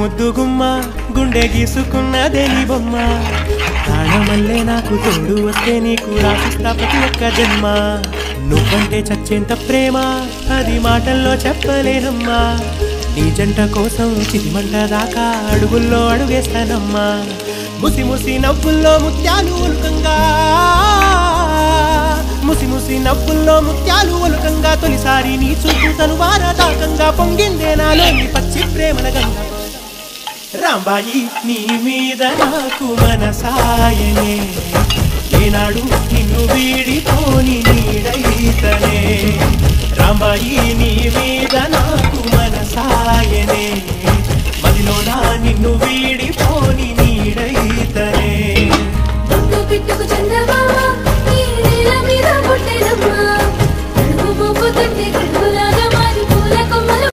ముద్దుగుమ్మ గుండె గీసుకున్నదే నీ బొమ్మ ప్రాణమల్లే నాకు తోడు వస్తే నీకు రాసిస్తా ప్రతి ఒక్క జన్మ నువ్వంటే చచ్చేంత ప్రేమ అది మాటల్లో చెప్పలేనమ్మా నీ జంట కోసం చితిమంట దాకా అడుగుల్లో అడుగేస్తానమ్మా ముసి ముసి నవ్వుల్లో ముత్యాలు ఒలుకంగా ముసి ముసి నవ్వుల్లో ముత్యాలు ఒలుకంగా తొలిసారి నీ చూపు తను వారదాకంగా పొంగిందే నాలోని పచ్చి ప్రేమల గంగా రాంబాయి నీ మీద నాకు మనసాయనే ఏనాడు నిన్ను వీడిపోని నీడైతనే రాంబాయి నీ మీద నాకు